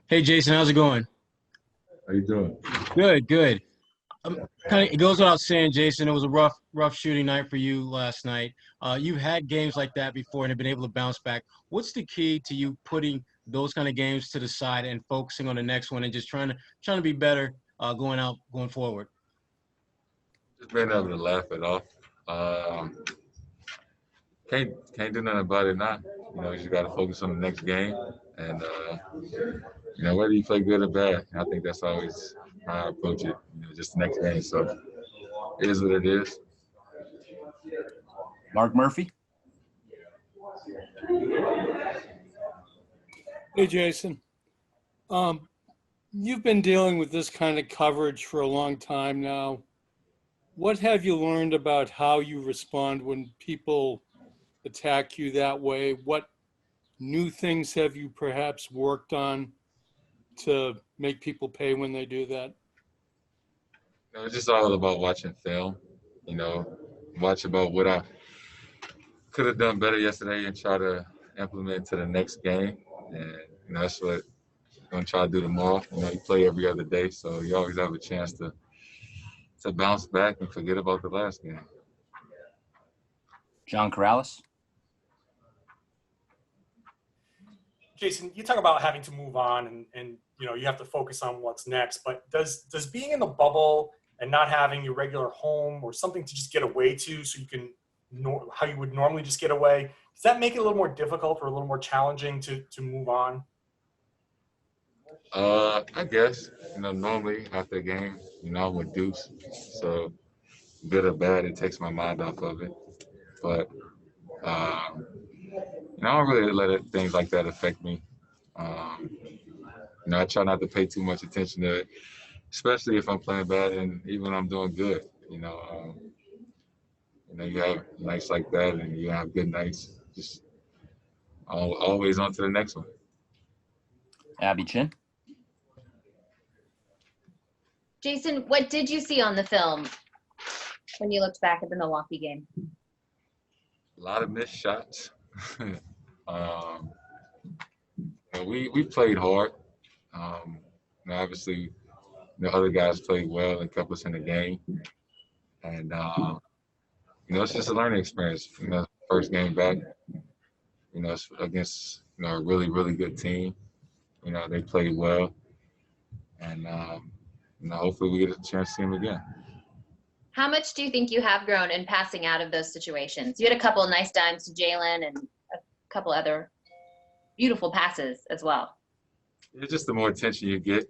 Hey Jason, how's it going? How you doing? Good, good. Kind of, it goes without saying, Jason, it was a rough shooting night for you last night. You've had games like that before and have been able to bounce back. What's the key to you putting those kind of games to the side and focusing on the next one and just trying to be better going forward? Just being able to laugh it off. Um, can't do nothing about it now. You just got to focus on the next game, and whether you play good or bad, I think that's always how I approach it. Just the next game. So it is what it is. Mark Murphy. Hey, Jason. You've been dealing with this kind of coverage for a long time now. What have you learned about how you respond when people attack you that way? What new things have you perhaps worked on to make people pay when they do that? It's just all about watching film. Watch about what I could have done better yesterday and try to implement to the next game. And that's what I'm gonna try to do tomorrow. You play every other day, so you always have a chance to bounce back and forget about the last game. John Corrales. Jason, you talk about having to move on and you have to focus on what's next, but does being in the bubble and not having your regular home or something to just get away to so you can how you would normally just get away, does that make it a little more difficult or a little more challenging to move on? I guess, normally after a game, I'm with Deuce. So good or bad, it takes my mind off of it. But I don't really things like that affect me. I try not to pay too much attention to it, especially if I'm playing bad and even when I'm doing good. You have nights like that and you have good nights. Just always on to the next one. Abby Chin. Jason, what did you see on the film when you looked back at the Milwaukee game? A lot of missed shots. We played hard. Obviously, the other guys played well and kept us in the game. And, it's just a learning experience. First game back, it's against, a really, really good team. They played well. And, hopefully we get a chance to see them again. How much do you think you have grown in passing out of those situations? You had a couple of nice dimes to Jalen and a couple other beautiful passes as well. It's just the more attention you get,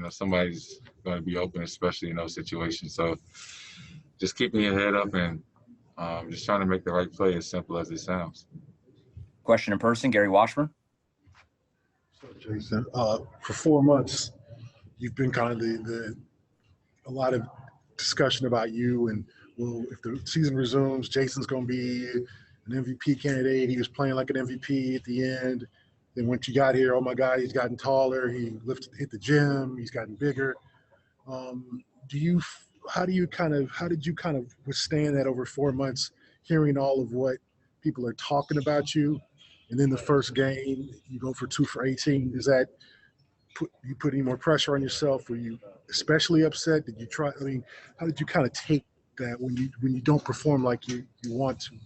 somebody's going to be open, especially in those situations. So just keeping your head up and just trying to make the right play, as simple as it sounds. Question in person, Gary Washburn. So Jason, for 4 months, you've been kind of a lot of discussion about you and, well, if the season resumes, Jason's going to be an MVP candidate. He was playing like an MVP at the end. Then once you got here, oh my God, he's gotten taller. He hit the gym. He's gotten bigger. How did you kind of withstand that over 4 months, hearing all of what people are talking about you, and then the first game you go for 2 for 18? Does that put any more pressure on yourself? Were you especially upset? Did you try? I mean, how did you kind of take that when you don't perform like you want to?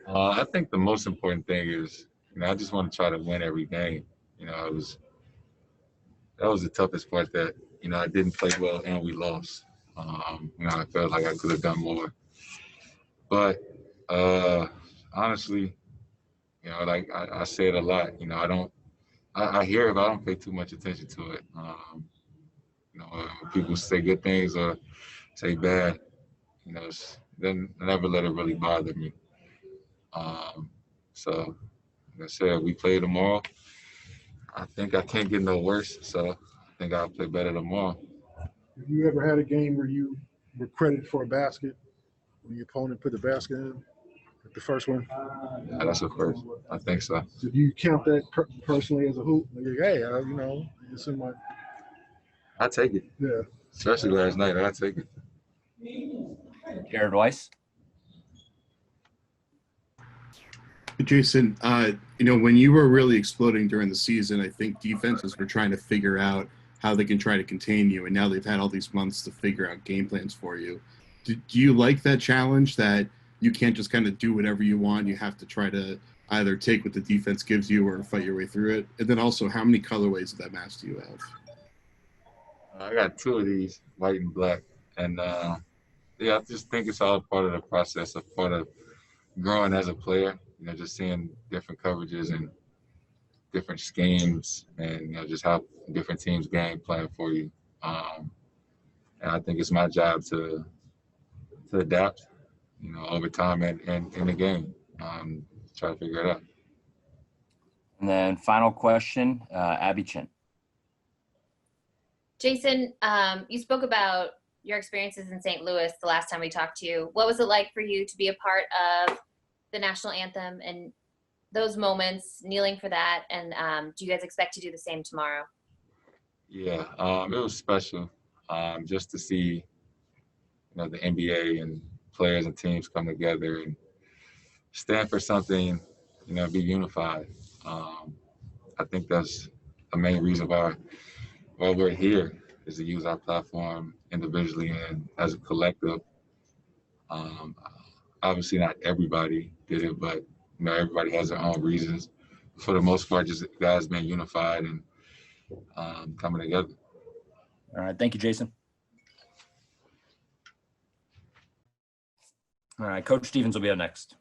I think the most important thing is, I just want to try to win every game. That was the toughest part, that, I didn't play well and we lost. I felt like I could have done more. But honestly, like I say it a lot, I hear it, but I don't pay too much attention to it. When people say good things or say bad, then I never let it really bother me. So, like I said, we play tomorrow. I think I can't get no worse, so I think I'll play better tomorrow. Have you ever had a game where you were credited for a basket when your opponent put the basket in? Like the first one? Yeah, that's the first. I think so. So do you count that personally as a hoop? Like, hey, it's in my. I take it. Yeah. Especially last night, I take it. Jared Weiss. Jason, when you were really exploding during the season, I think defenses were trying to figure out how they can try to contain you, and now they've had all these months to figure out game plans for you. Do you like that challenge that you can't just kind of do whatever you want? You have to try to either take what the defense gives you or fight your way through it? And then also, how many colorways of that mask do you have? I got 2 of these, white and black, and yeah, I just think it's all part of the process, a part of growing as a player. Just seeing different coverages and different schemes, and just how different teams game plan for you. And I think it's my job to adapt, over time and in the game. Try to figure it out. And then final question, Abby Chin. Jayson, you spoke about your experiences in St. Louis the last time we talked to you. What was it like for you to be a part of the national anthem and those moments, kneeling for that? And do you guys expect to do the same tomorrow? Yeah, it was special just to see, the NBA and players and teams come together and stand for something, be unified. I think that's the main reason why we're here, is to use our platform individually and as a collective. Obviously, not everybody did it, but everybody has their own reasons. For the most part, just guys being unified and coming together. All right. Thank you, Jayson. All right. Coach Stevens will be up next.